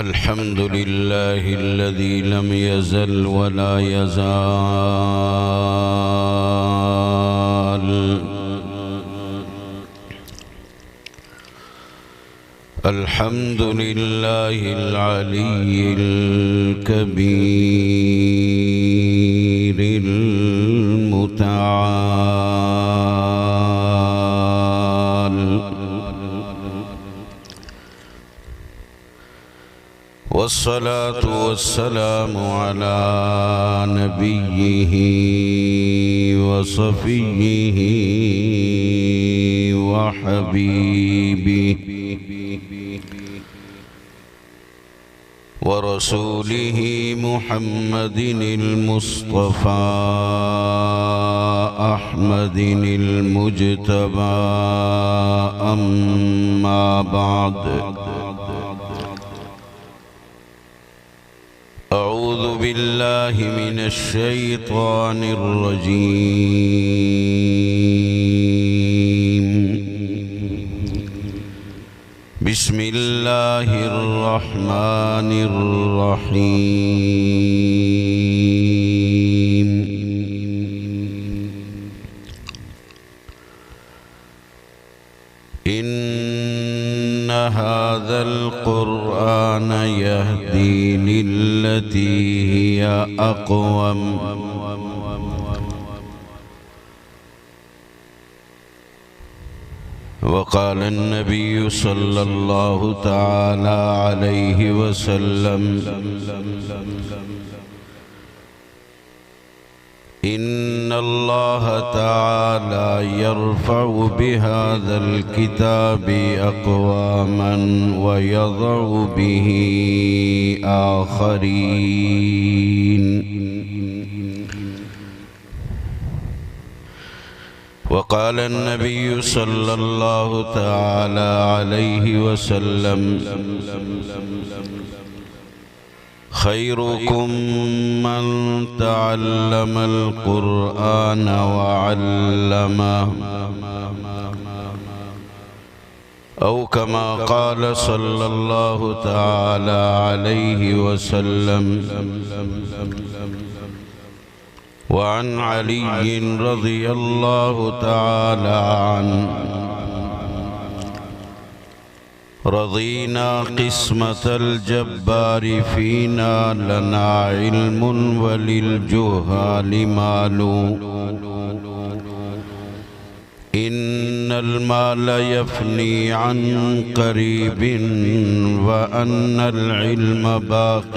الحمد لله الذي لم يزل ولا يزال. الحمد لله العلي الكبير المتعال، والصلاة والسلام على نبيه وصفيه وحبيبه ورسوله محمد المصطفى أحمد المجتبى. أما بعد، أعوذ بالله من الشيطان الرجيم. بسم الله الرحمن الرحيم. إن هذا القرآن يهدي للتي هي أقوم. وقال النبي صلى الله تعالى عليه وسلم: إن الله تعالى يرفع بهذا الكتاب أقواما ويضع به آخرين. وقال النبي صلى الله تعالى عليه وسلم: خيركم من تعلم القرآن وعلمه، أو كما قال صلى الله تعالى عليه وسلم. وعن علي رضي الله تعالى عنه: رضينا قسمة الجبار فينا، لنا علم وللجهال مال. إن المال يفني عن قريب، وأن العلم باق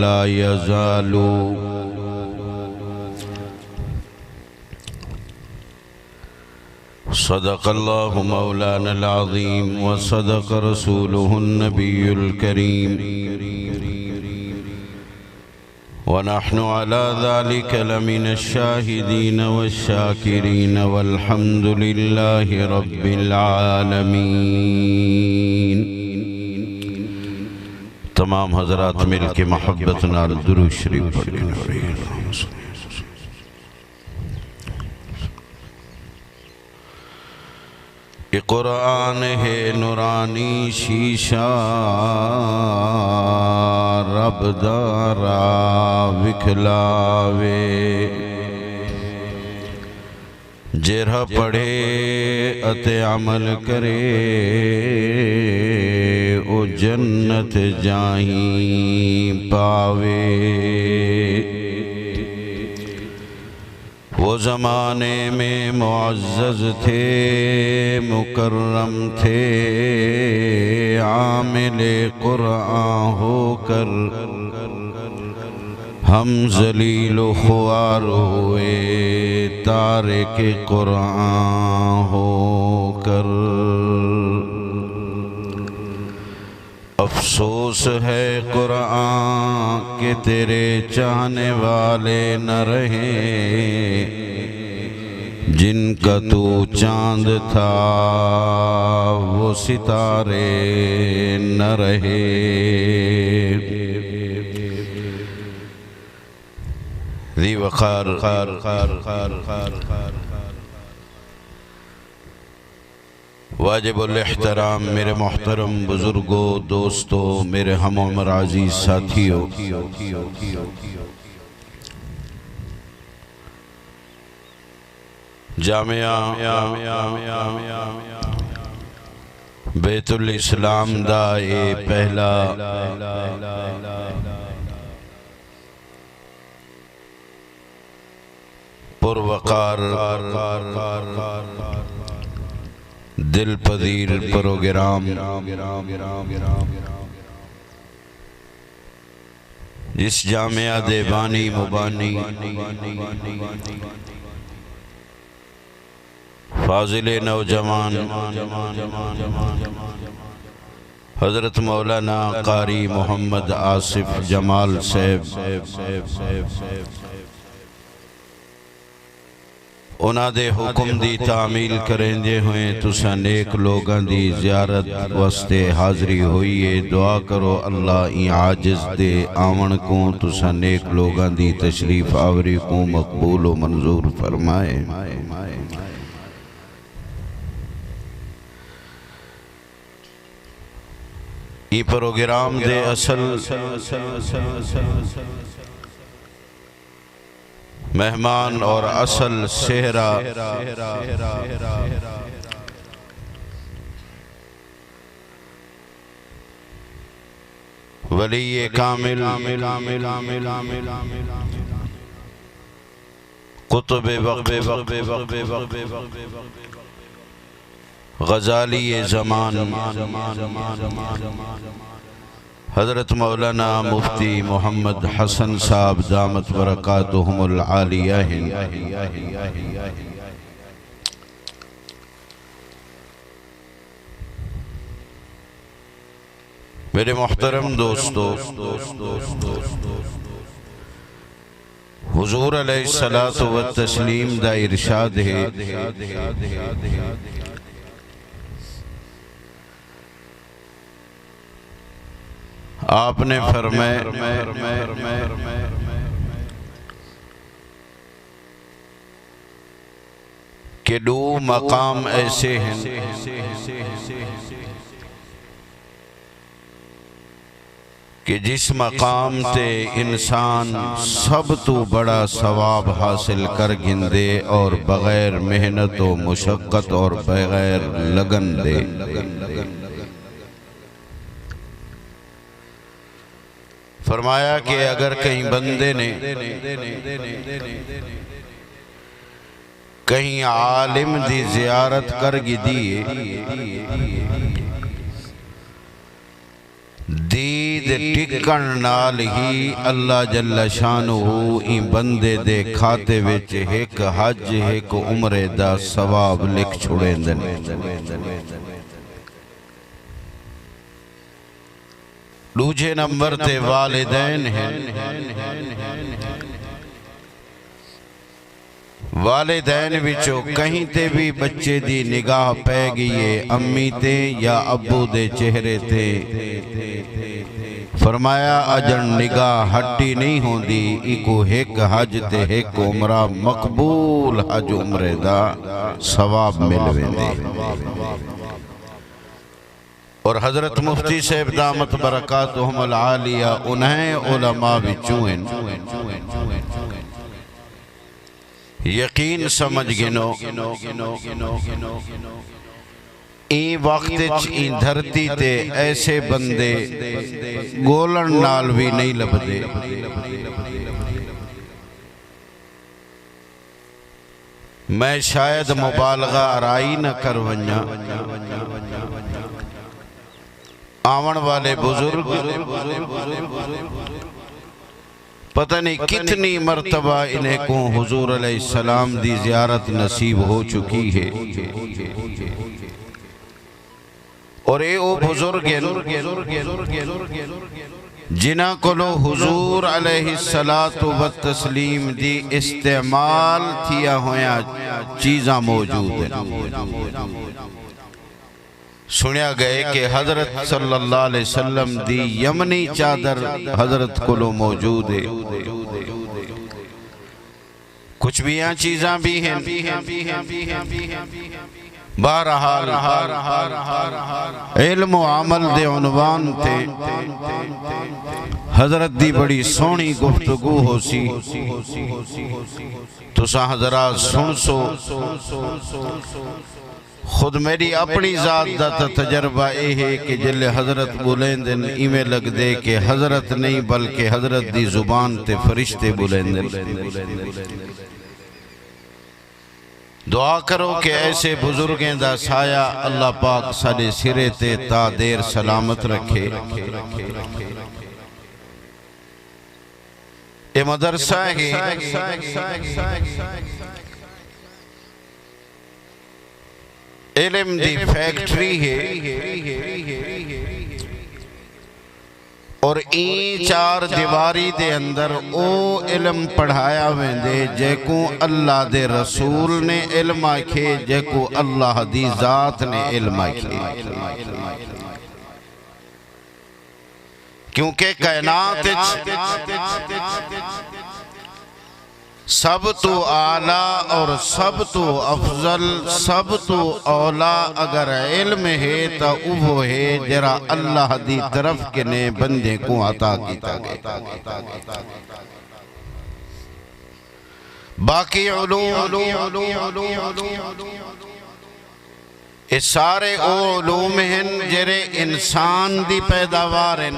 لا يزال. صدق الله مولانا العظيم، وصدق رسوله النبي الكريم، ونحن على ذلك لمن الشاهدين والشاكرين، والحمد لله رب العالمين. تمام حضرات مل کے محبت نال درود شریف پڑھیں. یہ قرآن ہے نورانی شیشہ، رب دارا وکھلاوے. جرہ پڑھے اتے عمل کرے، او جنت جائیں پاوے. وہ زمانے میں معزز تھے، مکرم تھے، عامل قرآن ہو کر ہم ذلیل و خوار ہوئے، تارک قرآن ہو کر. افسوس ہے قرآن کہ تیرے چاہنے والے نہ رہے، جن کا تو چاند تھا وہ ستارے نہ رہے. ذی وقار واجب الاحترام میرے محترم بزرگوں، دوستوں، میرے ہم عمر عزیز ساتھیوں، جامعہ بیت الاسلام دا اے پہلا پروقار دل پذیر پروگرام جس جامعہ دے بانی مبانی فاضل نوجوان حضرت مولانا قاری محمد آصف جمال صاحب انہاں دے حکم دی تعمیل کریں دے ہوئے تسا نیک لوگاں دی زیارت واسطے حاضری ہوئیے، دعا کرو اللہ این عاجز دے آون کو تسا نیک لوگاں دی تشریف آوری کو مقبول و منظور فرمائے۔ یہ پروگرام دے اصل مہمان اور اصل سہرہ ولی کامل قطب غزالی زمان حضرت مولانا مفتی محمد حسن صاحب دامت برکاتہم العالیہ ہیں۔ میرے محترم دوستو، حضور علیہ الصلوۃ والتسلیم دا ارشاد ہے، آپ نے فرمایا کہ دو مقام ایسے ہیں کہ جس مقام تے انسان سب تو بڑا ثواب حاصل کر گندے اور بغیر محنت و مشقت اور بغیر لگن دے۔ فرمایا کہ اگر کہیں بندے نے کہیں عالم دی زیارت کر گی دیئے، دید ٹکن نال ہی اللہ جل شانہ این بندے دے کھاتے وچ ایک حج ایک عمرے دا ثواب لکھ چھوڑیں دن۔ دوجھے نمبر تے والدین ہیں، والدین وچوں کہیں تے بھی بچے دی نگاہ پہ گئیے امی تے یا ابو دے چہرے تے، فرمایا اجن نگاہ ہٹی نہیں ہوں دی، ایکو ایک حج تے ایک عمرہ مقبول حج عمرے دا ثواب ملوے دے۔ اور حضرت مفتی صاحب دامت برکاتہم العالیہ انہیں علماء بچوں ہیں، یقین سمجھ گنو این وقت این دھرتی تے ایسے بندے گولن نال بھی نہیں لبدے۔ میں شاید مبالغہ آرائی نہ کر ونیا، آون والے بزرگ پتہ نہیں کتنی مرتبہ انہیں کو حضور علیہ السلام دی زیارت نصیب ہو چکی ہے، اور اے او بزرگ جنہ کلو حضور علیہ السلام دی استعمال تھیا ہویا چیزاں موجود ہیں۔ سنیا گئے کہ حضرت صلی اللہ علیہ وسلم دی یمنی چادر حضرت کلو موجود ہے، کچھ بھی یہاں چیزاں بھی ہیں، بہرحال علم و عمل دے عنوان تے حضرت دی بڑی سونی گفتگو ہو سی تو سا حضرات سن سو خود میری اپنی ذات دا تجربہ اے ہے کہ جلے حضرت بولیندن ایمیں لگ دے کہ حضرت نہیں بلکہ حضرت دی زبان تے فرشتے بولیندن دعا کرو کہ ایسے بزرگیں دا سایہ اللہ پاک سارے سرے تے تا دیر سلامت رکھے اے مدرسہ ہے علم دی فیکٹری ہے اور این چار دیواری دے اندر او علم پڑھایا ویندے جے کو اللہ دے رسول نے علم آکھے جے کو اللہ دی ذات نے علم آکھے کیونکہ کائنات سب تو اعلیٰ اور سب تو افضل سب تو اولا اگر علم ہے تو وہ ہے جرا اللہ دی طرف کے نے بندے کو عطا کیتا گئے باقی علوم اس سارے او علوم ہیں جرے انسان دی پیداوار ہیں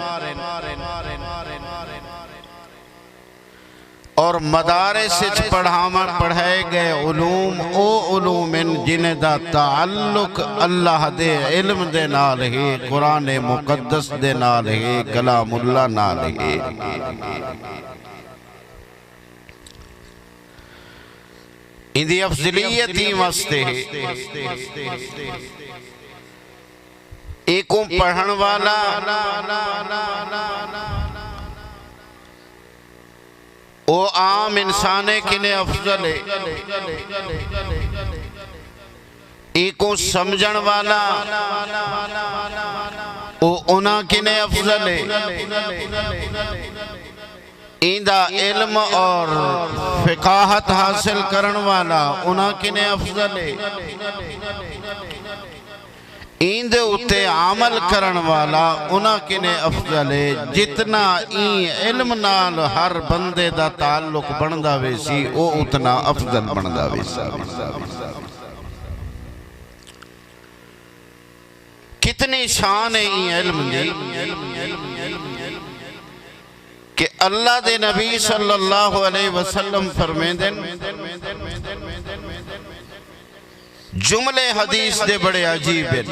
اور مدارس پڑھائے گئے علوم او علوم جنہیں دا تعلق اللہ دے علم دے نال ہے قرآن مقدس دے نال ہے کلام اللہ نال ہے اندھی افضلیت ہی مستے ہے ایکوں پڑھن والا او عام انسانے کنے افضل ہے ایکوں سمجھن والا او انہا کنے افضل ہے ایندہ علم اور فقاہت حاصل کرن والا انہا کنے افضل ہے ایندے اتے عمل کرن والا انہا کنے افضل ہے جتنا این علم نال ہر بندے دا تعلق بندہ ویسی او اتنا افضل بندہ ویسی کتنی شان ہے این علم دی کہ اللہ دے نبی صلی اللہ علیہ وسلم فرمیندن جملے حدیث دے بڑے عجیب ہیں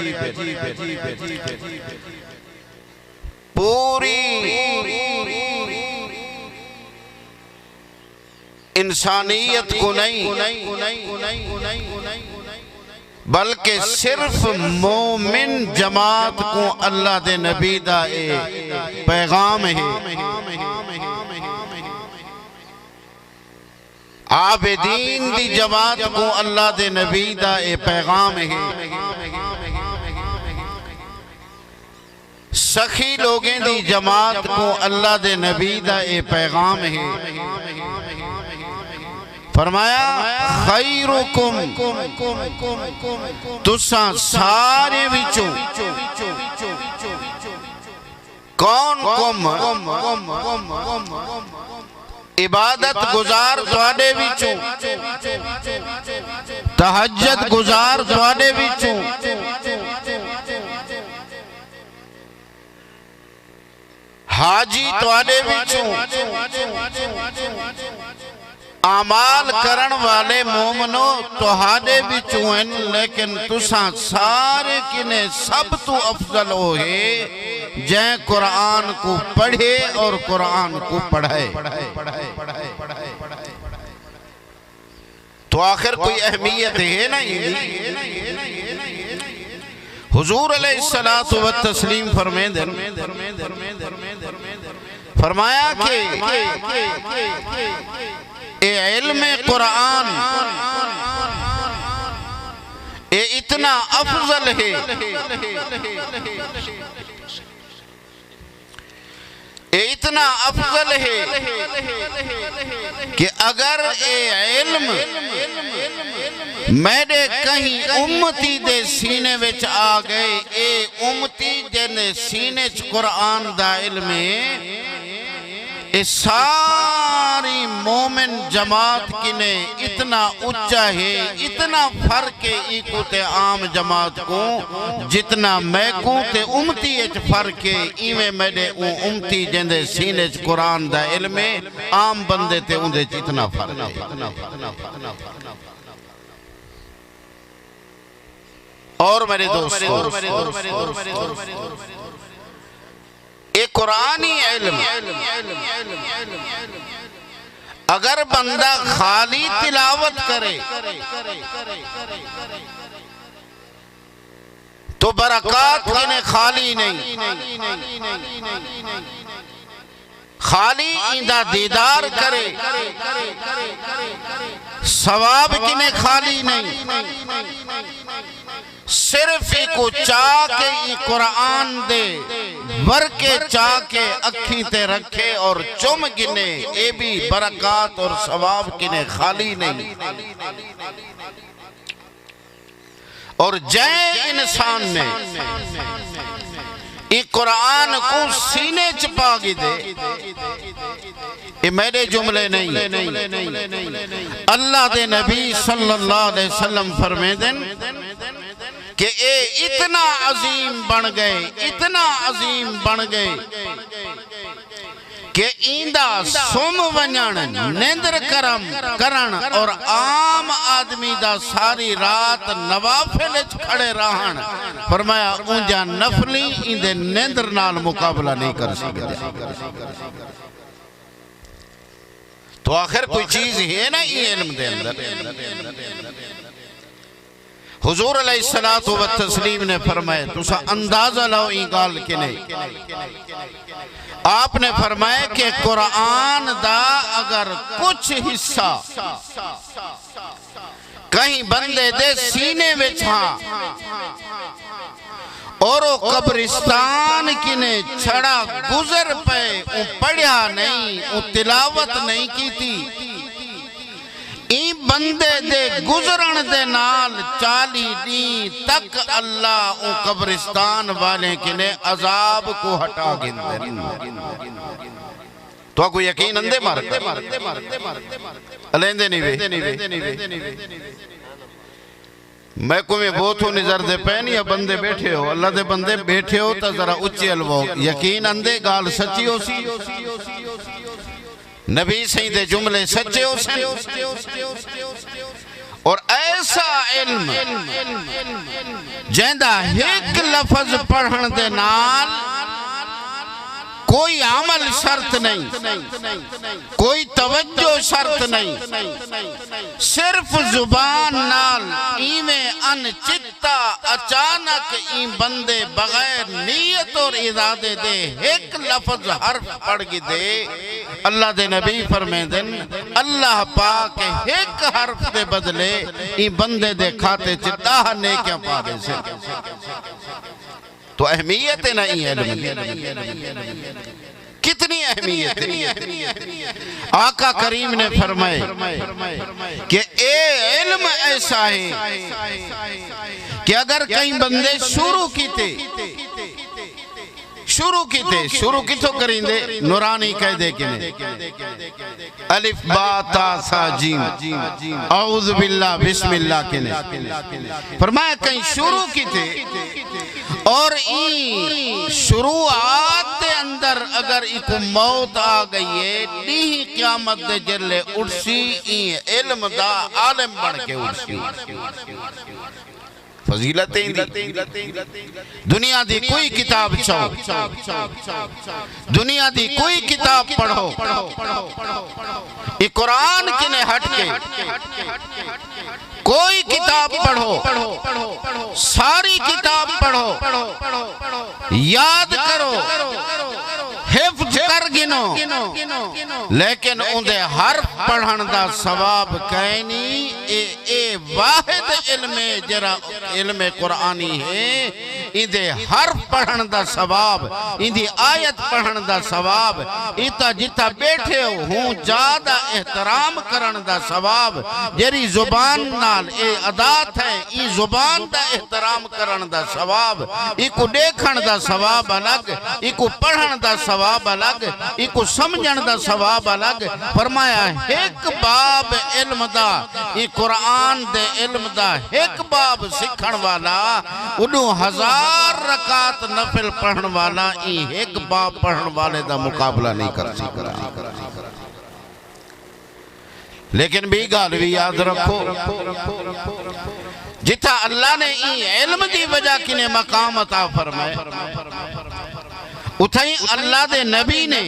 پوری انسانیت کو نہیں بلکہ صرف مومن جماعت کو اللہ دے نبی دا پیغام ہے عابدین دی جماعت کو اللہ دے نبی دا پیغام ہے سخی لوگیں دی جماعت کو اللہ دے نبی دا پیغام ہے فرمایا خیرکم تساں سارے وچوں کون کم عبادت گزار تواڈے وچوں تہجد گزار تواڈے وچوں حاجی تواڈے وچوں اعمال کرن والے مومنو تواڈے وچوں ہیں لیکن تساں سارے کنے سب تو افضل ہوئے جائیں قرآن کو پڑھے اور قرآن کو پڑھائے تو آخر کوئی اہمیت ہے نہیں حضور علیہ الصلوۃ والتسلیم فرمیندن فرمایا کہ اے علم قرآن اے اتنا افضل ہے اتنا افضل ہے کہ اگر اے علم میرے کہیں امتی دے سینے وچ آ گئے اے امتی جنے سینے چ قرآن دا علم ہے اے ساری مومن جماعت کنے اتنا اچھا ہے اتنا فرق ہے ایکو تے عام جماعت کو جتنا میں کو تے امتی اچ فرق ہے ایویں میرے امتی جندے سینے چ قرآن دا علم ہے عام بندے تے اندے چ اتنا فرق ہے اور میرے دوستو ایک قرآنی علم اگر بندہ خالی تلاوت کرے تو برکات کنے خالی نہیں خالی ایندہ دیدار کرے ثواب کنے خالی نہیں صرف ایکو چاہ کے ای قرآن دے برکے چاہ کے اکھی تے رکھے اور چم گنے اے بھی برکات اور ثواب کنے خالی نہیں اور جائے انسان نے ای قرآن کو سینے چپا گی دے یہ میرے جملے نہیں اللہ دے نبی صلی اللہ علیہ وسلم فرمے دن کہ اے اتنا عظیم بن گئے کہ ایندہ سم ونجن نیندر کرن اور عام آدمی دا ساری رات نوافل کھڑے رہن فرمایا اونجا نفلی ایندے نیندر نال مقابلہ نہیں کر سکتے تو آخر کوئی چیز ہے نا یہ علم دے اندر حضور علیہ السلام نے فرمائے تو سا اندازہ لو این گال کے نہیں آپ نے فرمائے کہ قرآن دا اگر کچھ حصہ کہیں بندے دے سینے وچھاں اور وہ قبرستان کنے چھڑا گزر پے وہ پڑھیا نہیں وہ تلاوت نہیں کی تھی این بندے دے گزرن دے نال 40 دین تک اللہ ان قبرستان والے کنے عذاب کو ہٹا گندے تو کو یقین اندے مارکتے علیندے نہیں وے میں کو میں بہت ہو نظر دے پہنی یا بندے بیٹھے ہو اللہ دے بندے بیٹھے ہو تا ذرا اچھی الوہ یقین اندے گال سچی ہو سی نبی سید جملے سچے ہو سی اور ایسا علم جیندہ ایک لفظ پڑھن دے نال کوئی عمل شرط نہیں کوئی توجہ شرط نہیں صرف زبان نال ایمیں انچتا اچانک این بندے بغیر نیت اور ارادے دے ایک لفظ حرف پڑھ گی دے اللہ دے نبی فرمیدن اللہ پاک ایک حرف دے بدلے این بندے دے کھاتے چتا نیکیاں پا دے سے تو اہمیت نہیں علم کتنی اہمیت آقا کریم نے فرمائے کہ اے علم ایسا ہے کہ اگر کہیں بندے شروع کی تو کریں دے نورانی کہہ دے کنے الف با تا سا جیم اعوذ باللہ بسم اللہ کنے فرمایا کہیں شروع کی تھے اور این شروعات دے اندر اگر ایک موت آ گئی ہے نہیں قیامت دے جلے اٹھسی این علم دا عالم بڑھ کے اٹھسی فضیلتیں دنیا دی کوئی کتاب چاہو دنیا دی کوئی کتاب پڑھو یہ قرآن کنے ہٹ کے کوئی کتاب پڑھو ساری کتاب پڑھو یاد کرو حفظ کر گنو لیکن اندھے حرف پڑھن دا ثواب کہنی اے واحد علم جرا علم قرآنی ہے اندے حرف پڑھن دا ثواب اندی آیت پڑھن دا ثواب ایتا جتا بیٹھے ہوں جادہ احترام کرن دا ثواب جیری زبان نال اے عدات ہے ای زبان دا احترام کرن دا ثواب ایکو دیکھن دا ثواب الگ ایکو پڑھن دا ثواب الگ ایکو سمجھن دا ثواب الگ فرمایا ایک باب علم دا ای قرآن دے علم دا ایک باب سکھن والا انہوں 1000 رکعت نفل پڑھن والا ای ایک باب پڑھن والے دا مقابلہ نہیں کر سکتا لیکن بھی گالوی یاد رکھو جتا اللہ نے ای علم دی وجہ کنے مقام عطا فرمائے اتھائیں اللہ دے نبی نے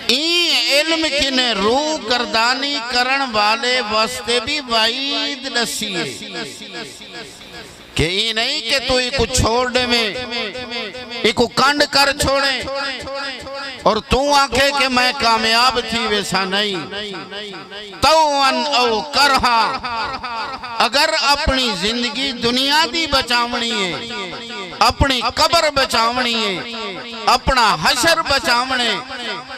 ای علم کنے روح گردانی کرن والے واسطے بھی وعید نسیے کہ ای نہیں کہ تو ایکو چھوڑنے میں ایکو کانڈ کر چھوڑیں اور تو آنکھے کہ میں کامیاب تھی ویسا نہیں توان او کرہا اگر اپنی زندگی دنیا دی بچاونی ہے اپنی قبر بچاونی ہے اپنا حشر بچاونے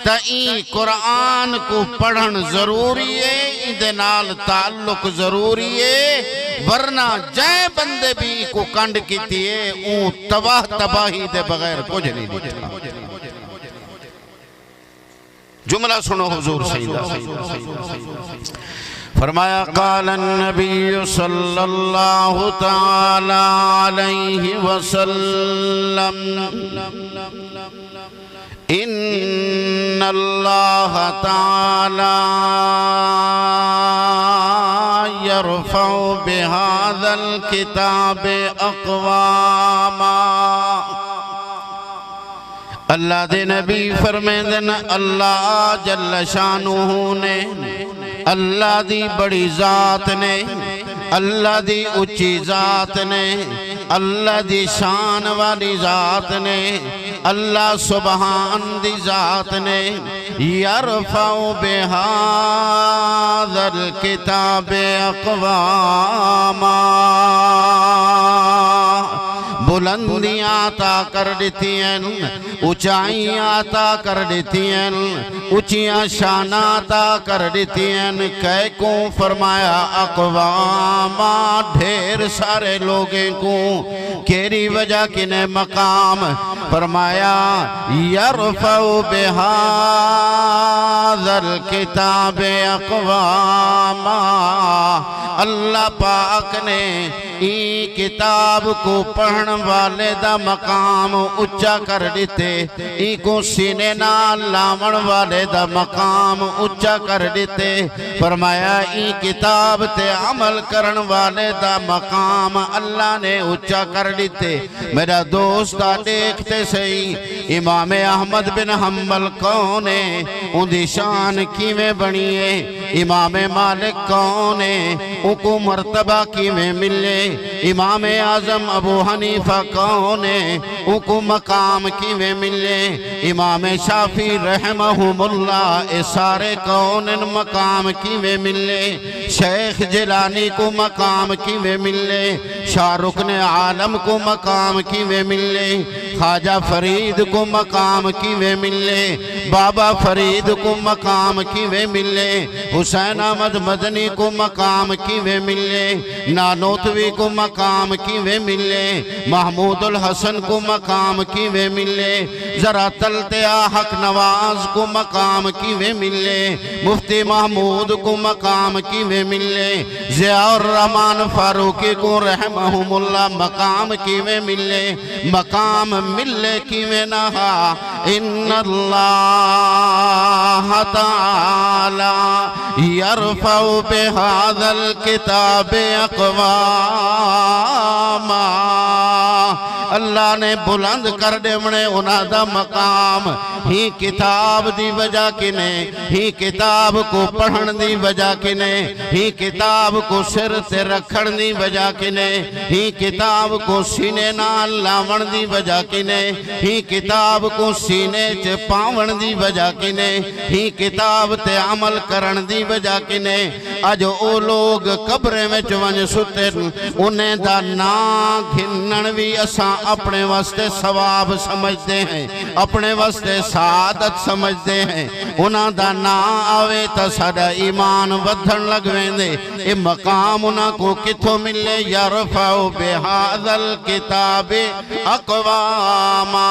تا ای قرآن کو پڑھن ضروری ہے اندے نال تعلق ضروری ہے ورنہ جائے بندے بھی کو کنڈ کیتی ہے اون تباہی دے بغیر کچھ نہیں دیتا جملہ سنو حضور سیدہ فرمایا قال النبی صلی اللہ تعالی علیہ وسلم ان اللہ تعالی یرفع بهذا الكتاب اقواما اللہ دے نبی فرمائے دن اللہ جل شانہ نے اللہ دی بڑی ذات نے اللہ دی اچھی ذات نے اللہ دی شان والی ذات نے اللہ سبحان دی ذات نے یرفع بهذا الکتاب اقواما بلندیاں عطا کر دیتی ہیں اونچائیاں عطا کر دیتی ہیں اونچیاں شان عطا کر دیتی ہیں کہے کو فرمایا اقواما ڈھیر سارے لوگیں کو کیری وجہ کنے مقام فرمایا یرفع بهذا الکتاب اقواما اللہ پاک نے ای کتاب کو پڑھن والے دا مقام اچھا کر دیتے ای کو سینے نال لاون والے دا مقام اچھا کر دیتے فرمایا ای کتاب تے عمل کرن والے دا مقام اللہ نے اچھا کر دیتے میرا دوستا دیکھتے سہی امام احمد بن حنبل کون ہے ان دی شان کیویں بنی ہے امام مالک کون ہے ان کو مرتبہ کیویں ملے امام اعظم ابو حنیفہ کون ہے ان کو مقام کیویں ملے امام شافعی رحمہم اللہ اے سارے کون ان مقام کیویں ملے شیخ جیلانی کو مقام کیویں ملے شاہ رکن عالم کو مقام کیویں ملے خواجہ فرید کو مقام کیویں ملے بابا فرید کو مقام کیویں ملے حسین احمد مدنی کو مقام کیویں ملے نانوتوی کو مقام کیویں ملے محمود الحسن کو مقام کیویں ملے ذرا تلتیا حق نواز کو مقام کیویں ملے مفتی محمود کو مقام کیویں ملے ضیاء الرحمن فاروقی کو رحمہم اللہ مقام کیویں ملے مقام ملے کیویں نہا ان اللہ تعالی یرفع بهذا الکتاب اقواما اللہ نے بلند کر دیونے انہاں دا مقام ہی کتاب دی وجہ کنے ہی کتاب کو پڑھن دی وجہ کنے ہی کتاب کو سر تے رکھن دی وجہ کنے ہی کتاب کو سینے نال لاون دی وجہ کنے ہی کتاب کو سینے چ پاون دی وجہ کنے ہی کتاب تے عمل کرن دی وجہ کنے اج او لوگ قبریں میں ونج ستن انہیں دا نا گھنن بھی اساں اپنے واسطے ثواب سمجھتے ہیں اپنے واسطے سعادت سمجھتے ہیں انہاں دا نا آوے تا ساڈا ایمان ودھن لگویں دے اے مقام انہاں کو کتھوں ملے یرفعو بہذا الکتاب اقواما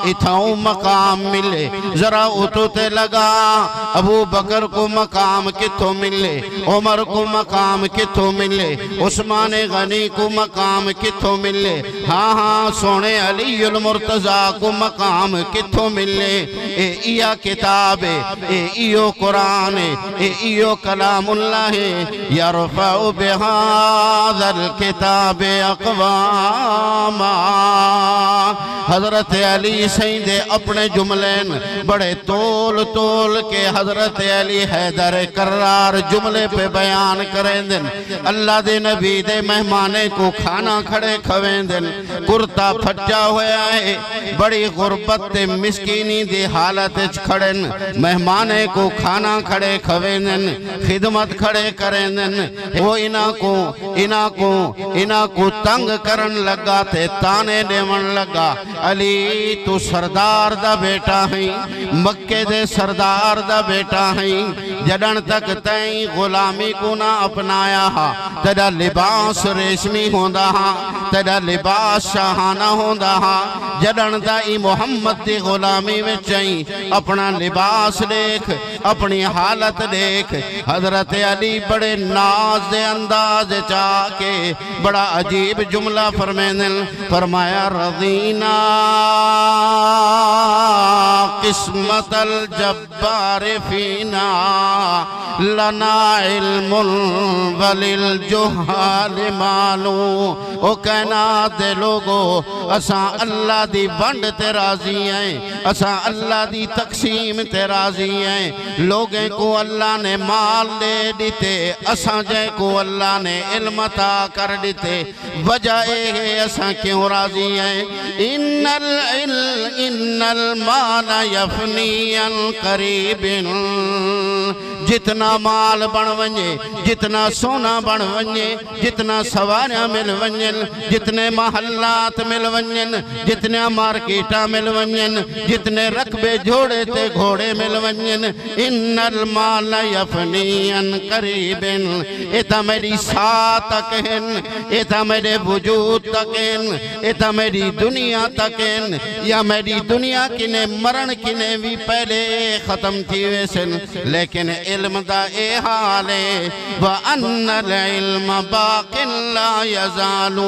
اتھاؤں مقام ملے ذرا اتو تے لگا ابو بکر کو مقام کتھوں ملے عمر کو مقام کتھوں ملے عثمان غنی کو مقام کتھوں ملے ہاں ہاں سونے علی المرتضیٰ کو مقام کتھوں ملے اے ایہ کتاب اے ایو قرآن اے ایو کلام اللہ یرفع بہذا الکتاب اقواما حضرت علی سیندے اپنے جملین بڑے تول تول کے حضرت علی حیدر کرار جملے پہ بیان کریں دن اللہ دے نبی دے مہمانے کو کھانا کھڑے کھویں دن کرتا پھٹا ہویا ہے بڑی غربت تے مسکینی دی حالت کھڑن مہمانے کو کھانا کھڑے کھویں دن خدمت کھڑے کریں دن وہ انہاں کو تنگ کرن لگا تے تانے دیون لگا علی تو سردار دا بیٹا ہیں مکے دے سردار دا بیٹا ہیں جڑن تک تائیں غلامی کو نہ اپنایا ہا تیرا لباس ریشمی ہوندہ ہا تیرا لباس شاہانہ ہوندہ ہا جڑن تائیں محمد دی غلامی میں چاہیں اپنا لباس دیکھ اپنی حالت دیکھ حضرت علی بڑے ناز دے انداز چاہ کے بڑا عجیب جملہ فرمایا رضینا قسمت الجبار فینا لنا علم وللجہال مالو او کہنا دے لوگو اساں اللہ دی ونڈ تے راضی ہیں اساں اللہ دی تقسیم تے راضی ہیں لوگیں کو اللہ نے مال دے دیتے اساں جے کو اللہ نے علم عطا کر دیتے وجہ ہے اساں کیوں راضی ہیں ان المال یفنی القریب جتنا مال بن ونجے جتنا سونا بن ونجے جتنا سواریاں مل ونجن جتنے محلات مل ونجن جتنے مارکیٹاں مل ونجن جتنے رقبے جھوڑے تے گھوڑے مل ونجن ان المال یفنی قریب ایتا میری ساتھ تکن ایتا میرے وجود تکن ایتا میری دنیا تکن یا میری دنیا کنے مرن کنے بھی پہلے ختم تھی ویسن لیکن علم دا اے حالے وَأَنَّ الْعِلْمَ بَاقٍ لَا يَزَالُ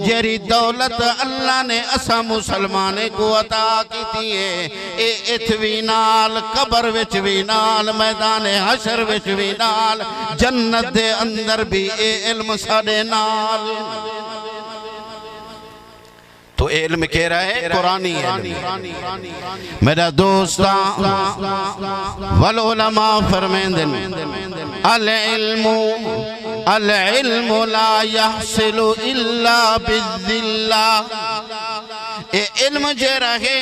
جیری دولت اللہ نے اسا مسلمانے کو عطا کی تیئے اے اتوینال قبر وچ وینال میدان حشر وچ وینال جنت دے اندر بھی اے علم ساڑے نال تو علم کہہ رہا ہے قرآنی علم میرا دوستان والعلماء فرمیندن العلم لا يحصل الا بالذلہ اے علم جے رہے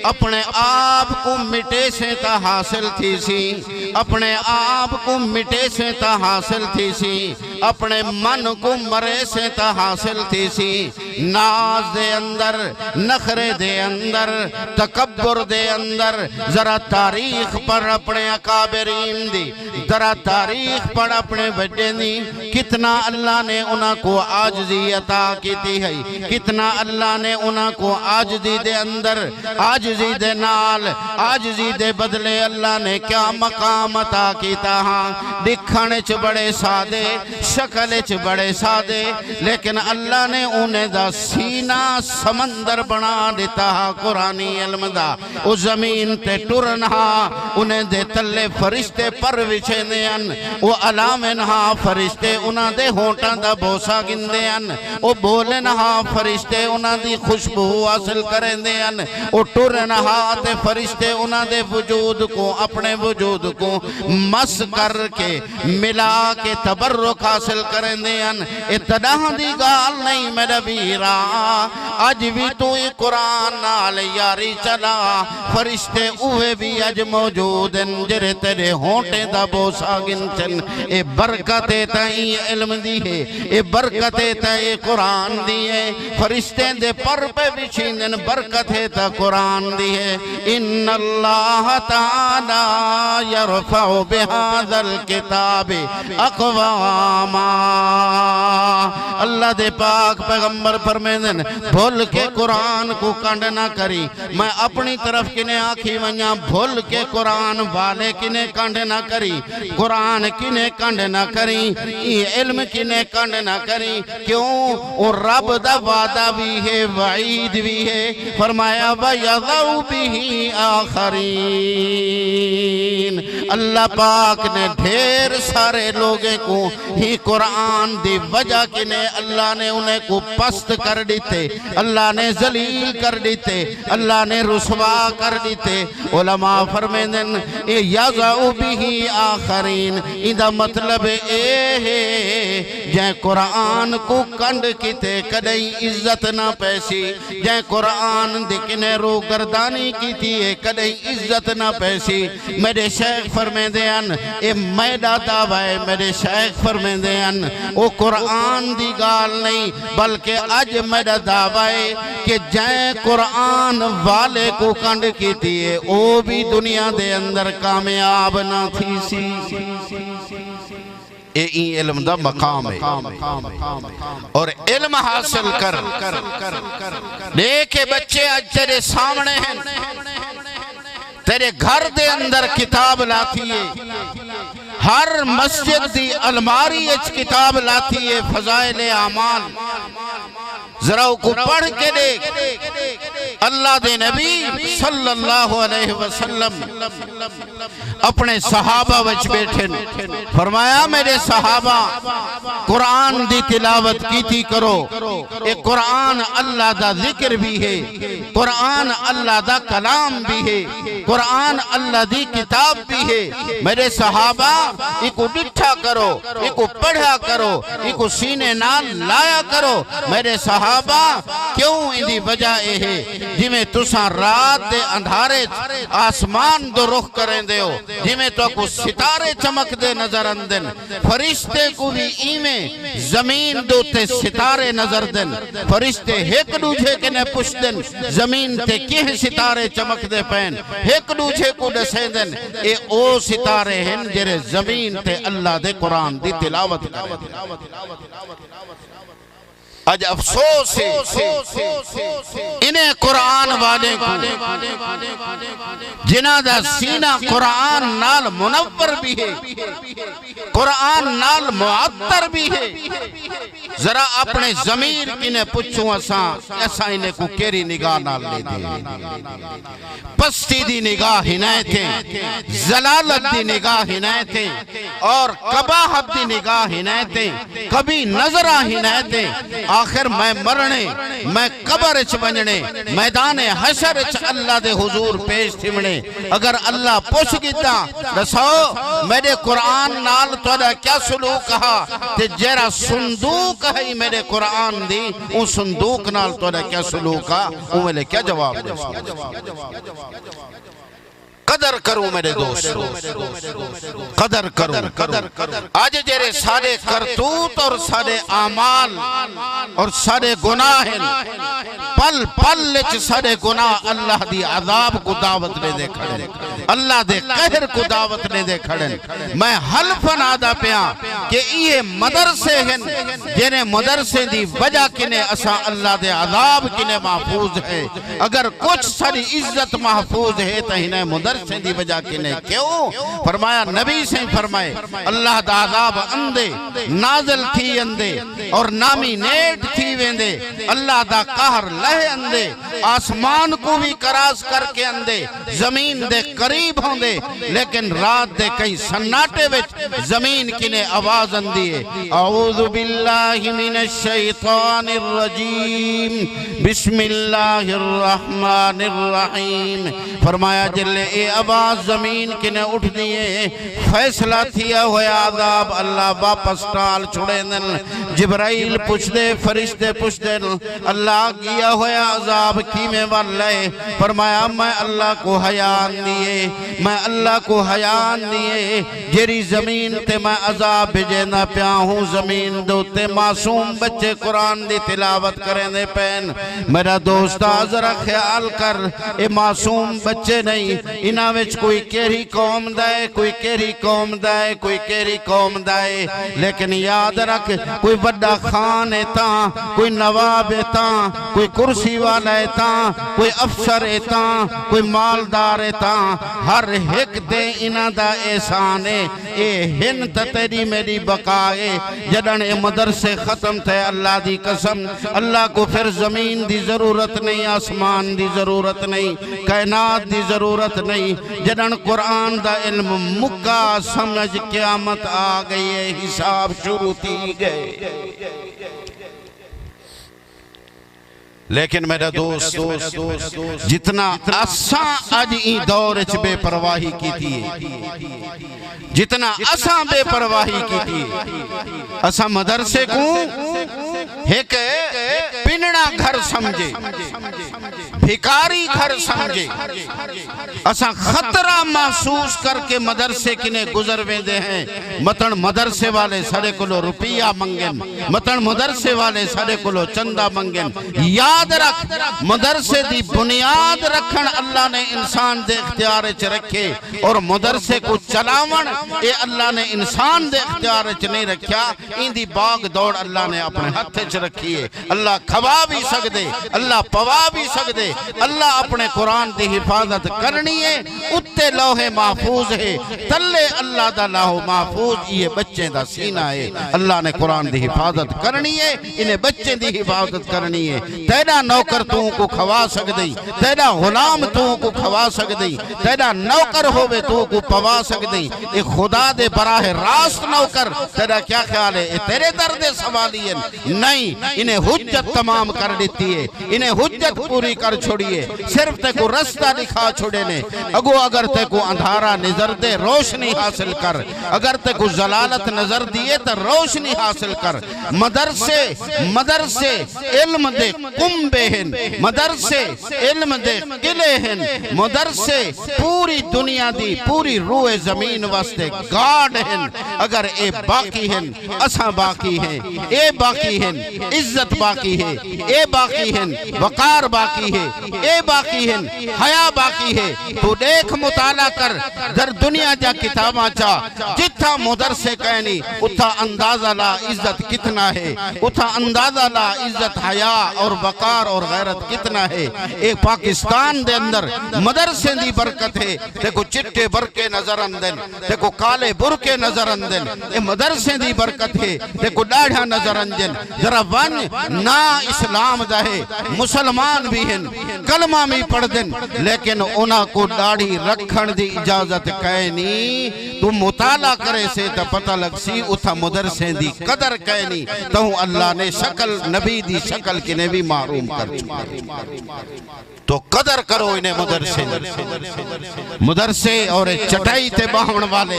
اپنے آپ کو مٹے سے تا حاصل تھی سی اپنے آپ کو مٹے سے تا حاصل تھی سی اپنے من کو مرے سے تا حاصل تھی سی ناز دے اندر نخرے دے اندر تکبر دے اندر ذرا تاریخ پر اپنے اکابرین دی ذرا تاریخ پر اپنے بڑے دی کتنا اللہ نے انہاں کو عاجزی عطا کی تھی ہے کتنا اللہ نے انہاں کو عاجزی دے اندر عاجزی دے نال عاجزی دے بدلے اللہ نے کیا مقام عطا کیتا ہاں دکھانے چ بڑے سادے شکلچ بڑے سادے لیکن اللہ نے انہیں دا سینہ سمندر بنا دیتا قرآنی علم دا او زمین تے ٹرنہا انہیں دے تلے فرشتے پر وچھے ان او علامنہا فرشتے انہاں دے ہونٹاں دا بوسا گندے ان او بولنہا فرشتے انہاں دی خوشبو حاصل کریں دے ان او ٹرنہا تے فرشتے انہاں دے وجود کو اپنے وجود کو مس کر کے ملا کے تبرک حاصل کریں دے ان اتنا دی گال نہیں میرا بیرا آج بھی تو قرآن نال یاری چلا فرشتے اوہ بھی اج موجود ہیں جرے تیرے ہونٹے دا بوسا گنچن اے برکتے تائیں علم دی ہے اے برکتے تائیں قرآن دی ہے فرشتے دے پر پہ بچھیندن برکتے تا قرآن دی ہے ان اللہ تعالی یرفع بہذا الکتاب اقواما اللہ دے پاک پیغمبر فرمیدن بھول کے قرآن کو کنڈ نہ کری میں اپنی طرف کنے آنکھی ونیا بھول کے قرآن والے کنے کنڈ نہ کری قرآن کنے کنڈ نہ کری علم کنے کنڈ نہ کری کیوں اور رب دا وعدہ بھی ہے وعید بھی ہے فرمایا وَيَضَعُ بِهِ آخَرِينَ اللہ پاک نے ڈھیر سارے لوگیں کو ہی قرآن دی وجہ کنے اللہ نے انہیں کو پست کر دیتے اللہ نے ذلیل کر دیتے اللہ نے رسوا کر دیتے علماء فرمیدن یَضَعُ بِهِ آخَرِينَ اندہ مطلب اے ہے جائیں قرآن کو کنڈ کیتے کدیں عزت نہ پیسی جائیں قرآن دکھنے رو گردانی کی تھی کدیں عزت نہ پیسی میرے شیخ فرمیدن اے میڈا دعوائے میرے شیخ فرمیدن او قرآن دی گال نہیں بلکہ اج میڈا دعوائے کہ جائیں قرآن والے کو کنڈ کی تھی او بھی دنیا دے اندر کامیاب نہ تھی سی این علم دا مقام ہے اور علم حاصل کر دیکھے بچے آج تیرے سامنے ہیں تیرے گھر دے اندر کتاب لاتی ہے ہر مسجد دی الماری اچ کتاب لاتی ہے فضائل اعمال ذرا کو پڑھ کے دیکھ اللہ دے نبی صلی اللہ علیہ وسلم اپنے صحابہ وچ بیٹھے فرمایا میرے صحابہ قرآن دی تلاوت کیتی کرو اے قرآن اللہ دا ذکر بھی ہے قرآن اللہ دا کلام بھی ہے قرآن اللہ دی کتاب بھی ہے میرے صحابہ ایکو ڈٹھا کرو ایکو پڑھا کرو ایکو سینے نال لایا کرو میرے صحابہ کیوں اندھی وجہ اے ہے جی میں تساں رات دے اندھارے آسمان دو رخ کریں دے ہو جی میں تو کو ستارے چمک دے نظر اندن فرشتے کو بھی ایمیں زمین دو تے ستارے نظر دن فرشتے ایک دوجھے کے نے پوچھ دن زمین تے کیہ ستارے چمک دے پین ایک دوجھے کو دسیں دن اے او ستارے ہیں جرے زمین تے اللہ دے قرآن دی تلاوت کریں آج افسوس ہے انہیں قرآن والے کو جنہ دا سینہ قرآن نال منور بھی ہے قرآن نال معطر بھی ہے ذرا اپنے ضمیر کنے پچھوں ایسا انہیں کو کیری نگاہ نال لے دے پستی دی نگاہ ہنائے تھے زلالت دی نگاہ ہنائے تھے اور قباحت دی نگاہ ہنائے تھے کبھی نظرہ ہنائے تھے آخر میں مرنے میں قبر اچ بننے میدان حشر اچ اللہ دے حضور پیش تھمنے اگر اللہ پوچھ گیتا رسو میرے قرآن نال توڑا کیا سلوک کہا تے جیرا صندوق ہے میرے قرآن دی ان صندوق نال توڑا کیا سلوک کہا ان میں لے کیا جواب دے قدر کروں میرے دوستو قدر کروں آج جیرے سارے کرتوت اور سارے اعمال اور سارے گناہ پل پل لچ سارے گناہ اللہ دی عذاب کو دعوت لے دے کھڑے اللہ دے قہر کو دعوت لے دے کھڑے میں حلفن آدھا پیا کہ یہ مدرسے ہیں جنہیں مدرسے دی وجہ کنے اسا اللہ دے عذاب کنے محفوظ ہے اگر کچھ ساری عزت محفوظ ہے تو انہیں مدرسے مدرسے دی وجہ کنے کیوں فرمایا نبی سے فرمائے اللہ دا عذاب اندے نازل تھی اندے اور نامی نیٹ تھی ویندے اللہ دا قہر لہ اندے آسمان کو بھی کراس کر کے اندے زمین دے قریب ہوں دے لیکن رات دے کئی سناٹے وچ زمین کنے آواز اندیے اعوذ باللہ من الشیطان الرجیم بسم اللہ الرحمن الرحیم فرمایا جلے اے آواز زمین کنے اٹھ دیئے فیصلہ تھیا ہویا عذاب اللہ واپس ٹال چھوڑے دن جبرائیل پوچھ دے فرشتے پوچھ دے اللہ کیا ہویا عذاب کی میں واللے فرمایا میں اللہ کو حیان دیئے میں اللہ کو حیان دیئے جیری زمین تے میں عذاب بھیجے نہ پیا ہوں زمین دوتے معصوم بچے قرآن دی تلاوت کریں دے پین میرا دوستا ذرا خیال کر اے معصوم بچے نہیں انہاں وچ کوئی کیری قوم دائے کوئی کیری قوم دائے کوئی کیری قوم دائے لیکن یاد رکھ کوئی بڑا خان ایتاں کوئی نواب ایتاں کوئی کرسی والا ایتاں کوئی افسر ایتاں کوئی مالدار ایتاں ہر ایک دے انہاں دا احسانے اے ہن تیری میری بقائے جدن اے مدرسے ختم تھے اللہ دی قسم اللہ کو پھر زمین دی ضرورت نہیں آسمان دی ضرورت نہیں کائنات دی ضرورت نہیں جدن قرآن دا علم مکہ سمجھ قیامت آ گئی ہے حساب شروع تھی گئے لیکن میرا دوست جتنا اساں آج این دور اچ بے پرواہی کی تھی جتنا اساں بے پرواہی کی تھی اساں مدرسے کو ایک پنڑا گھر سمجھے بھکاری گھر سمجھے اساں خطرہ محسوس کر کے مدرسے کنے گزر ویندے ہیں مطن مدرسے والے سارے کلو روپیہ منگن مطن مدرسے والے سارے کلو چندہ منگن یاد رکھ مدرسے دی بنیاد رکھن اللہ نے انسان دے اختیار اچ رکھے اور مدرسے کو چلاون اے اللہ نے انسان دے اختیار اچ نہیں رکھیا ان دی باغ دوڑ اللہ نے اپنے ہتھ اچ رکھی ہے اللہ کھوا بھی سکدے اللہ پوا بھی سکدے اللہ اپنے قرآن دی حفاظت کرنی ہے اتے لوح محفوظ ہے تلے اللہ دا لوح محفوظ یہ بچے دا سینہ ہے اللہ نے قرآن دی حفاظت کرنی ہے انہیں بچے دی حفاظت کرنی ہے تیرا نوکر تو کو کھوا سکدی تیرا غلام تو کو کھوا سکدی تیرا نوکر ہوئے تو کو پوا سکدی اے خدا دے براہ راست نوکر تیرا کیا خیال ہے تیرے درد سوالی ہے نہیں انہیں حجت تمام کر دیتی ہے انہیں حجت پوری کر چھوڑیے صرف تے کو رستہ دکھا چھوڑے نے اگو اگر تے کو اندھارا نظر دے روشنی حاصل کر اگر تے کو ضلالت نظر دیے تو روشنی حاصل کر مدرسے علم دے کنبے ہیں مدرسے علم دے قلعے ہیں مدرسے پوری دنیا دی پوری روح زمین واسطے گارڈ ہیں اگر اے باقی ہیں اساں باقی ہیں اے باقی ہیں عزت باقی ہے اے باقی ہیں وقار باقی ہے اے باقی ہیں حیا باقی ہے تو دیکھ مطالعہ کر در دنیا جا کتاباں چاہ جتھا مدرسے کہنی اتھا اندازہ لا عزت کتنا ہے اتھا اندازہ لا عزت حیا اور وقار اور غیرت کتنا ہے ایک پاکستان دے اندر مدرسے دی برکت ہے دیکھو چٹے برکے نظر اندن دیکھو کالے برکے نظر اندن اے مدرسے دی برکت ہے دیکھو ڈاڑھا نظر اندن ذرا ون نا اسلام دا ہے مسلمان بھی ہیں کلمہ بھی پڑھ دن لیکن انہاں کو ڈاڑھی رکھن دی اجازت کہنی تو مطالعہ کرے سے تا پتہ لگ سی اتھا مدرسے دی قدر کہنی تو اللہ نے شکل نبی دی شکل کی نے بھی معروم کر چکا تو قدر کرو انہیں مدرسے اور چٹائی تے باہن والے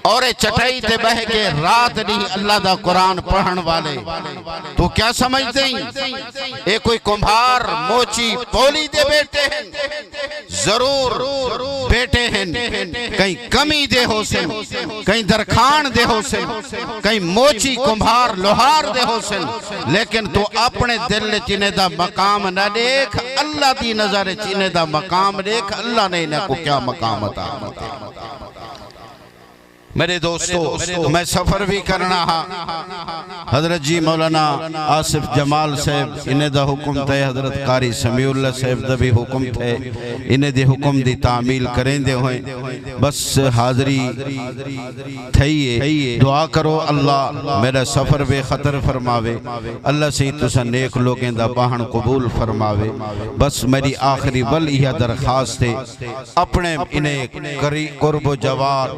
اور چٹائی تے بہ کے رات نہیں اللہ دا قرآن پڑھن والے تو کیا سمجھتے ہیں اے کوئی کمبھار موچی پولی دے بیٹے ہیں ضرور بیٹے ہیں کہیں کمی دے ہو سن کہیں درخان دے ہو سن کہیں موچی کمبھار لوہار دے ہو سن لیکن تو اپنے دل چینے دا مقام نہ دیکھ اللہ دی نظر چینے دا مقام دیکھ اللہ نے انہیں کو کیا مقام عطا میرے دوستو میں سفر بھی کرنا ہاں حضرت جی مولانا آصف جمال صاحب انہیں دا حکم تھے حضرت قاری سمیع اللہ صاحب دا بھی حکم تھے انہیں دے حکم دی تعمیل کریں دے ہوئیں بس حاضری تھئیے دعا کرو اللہ میرا سفر بے خطر فرماوے اللہ سے تسا نیک لوگیں دا باہن قبول فرماوے بس میری آخری ول یہ درخواست ہے اپنے انہیں قرب و جوار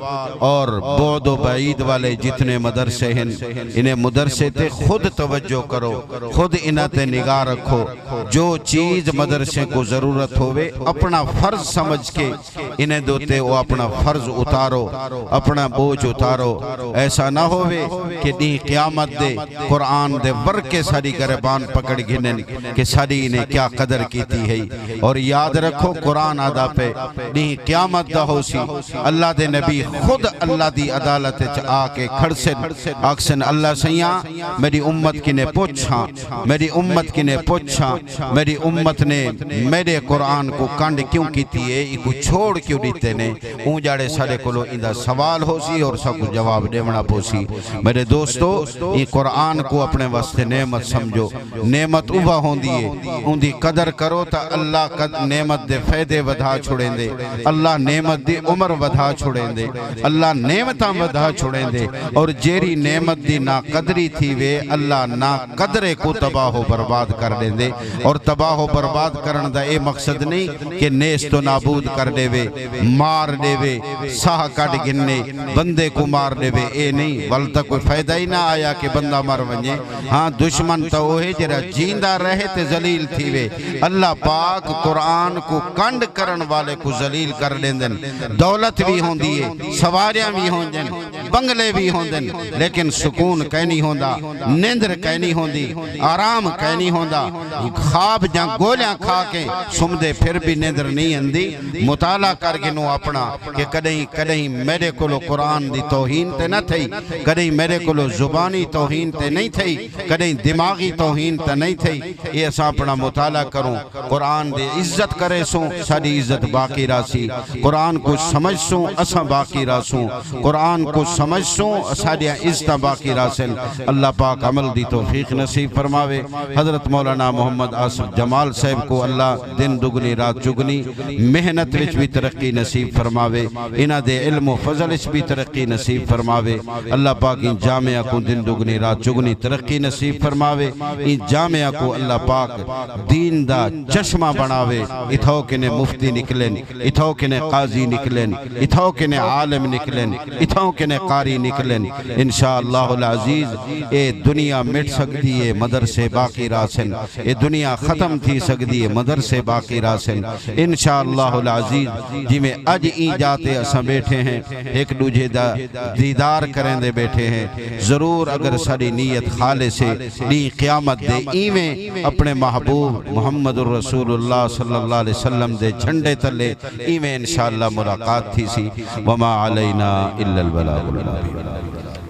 اور بعد و بعید والے جتنے مدرسے ہیں انہیں مدرسے تے خود توجہ کرو خود انہیں تے نگاہ رکھو جو چیز مدرسے کو ضرورت ہوئے اپنا فرض سمجھ کے انہیں دوتے وہ اپنا فرض اتارو اپنا بوجھ اتارو ایسا نہ ہوئے کہ نہیں قیامت دے قرآن دے ورکے ساری گربان پکڑ گھنن کہ ساری انہیں کیا قدر کیتی ہے اور یاد رکھو قرآن آدھا پہ نہیں قیامت دا ہو سی اللہ دے نبی خود اللہ دی عدالت آکے کھڑسن آکسن اللہ سیاں میری امت کی نے پوچھا میری امت کی نے پوچھا میری امت نے میرے قرآن کو کانڈ کیوں کیتی ہے یہ کو چھوڑ کیوں دیتے نے اون جاڑے سارے کو لو اندہ سوال ہو سی اور سا کو جواب دیونا پوسی میرے دوستو یہ قرآن کو اپنے واسطے نعمت سمجھو نعمت اوہ ہوں دیئے ان دی قدر کرو تا اللہ نعمت دے فیدے ودھا چھوڑیں دے اللہ نعمت دی عمر ودھا چھوڑیں دے اللہ نعمتاں ودھا چھوڑیں دے اور جیری نعمت دی نا قدری تھی وے اللہ نا قدرے کو تباہ و برباد کر دیں دے اور تباہ و برباد کرن دا اے مقصد نہیں کہ نیست و نابود کر دے وے مار دے وے ساہ کٹ گننے بندے کو مار دے وے اے نہیں ولتا کوئی فائدہ ہی نہ آیا کہ بندہ مر ونجے ہاں دشمن تو ہوئے جرا جیندہ رہے تے ذلیل تھی وے اللہ پاک قرآن کو کنڈ کرن والے کو ذلیل کر دیں دن دولت بھی ہوں دیئے سواریاں بھی ہوں دن بنگلے بھی ہوں دن لیکن سکون کہنی ہوں دا نیندر کہنی ہوں دی آرام کہنی ہوں دا خواب جہاں گولیاں کھا کے سمدے پھر بھی نیندر نہیں اندی مطالعہ کر گنو اپنا کہ کدہیں میرے کلو قرآن دی توہین تے نہ تھئی کدہیں میرے کلو زبانی توہین تے نہیں تھئی کدہیں دماغی توہین تے نہیں تھئی یہ اسا اپنا مطالعہ کروں قرآن دے عزت کرے سوں ساری عزت باقی راسی قرآن کو سمجھ سوں اسا باقی راسوں قرآن کو سمجھ سوں ساری عزت باقی راسل اللہ پاک عمل دی توفیق نصیب فرماوے حضرت مولانا محمد آصف جمال صاحب کو اللہ دن دگنی رات چگنی محنت وچ بھی ترقی نصیب فرماوے انہ دے علم و فضل وچ بھی ترقی نصیب فرماوے اللہ پاک ان جامعہ کو دن دگنی رات چگنی ترقی نصیب فرماوے ان جامعہ کو اللہ پاک دین دا چشمہ بناوے اتھو کنے مفتی نکلن اتھو کنے قاضی نکلن اتھو کنے عالم نکلن اتھو کنے قاری نکلن انشاءاللہ العزیز اے دنیا مٹ سکتی ہے مدرسے باقی راسن اے دنیا ختم تھی سکتی ہے مدرسے باقی راسن انشاءاللہ العزیز جی میں اج ای جاتے اساں بیٹھے ہیں ایک دوجہ دا دیدار کریں دے بیٹھے ہیں ضرور اگر ساری نیت خالص سے لی قیامت دے ایویں اپنے محبوب محمد الرسول اللہ صلی اللہ علیہ وسلم دے جھنڈے تلے ایویں انشاءاللہ ملاقات تھی سی وما علینا الا البلاغ المبین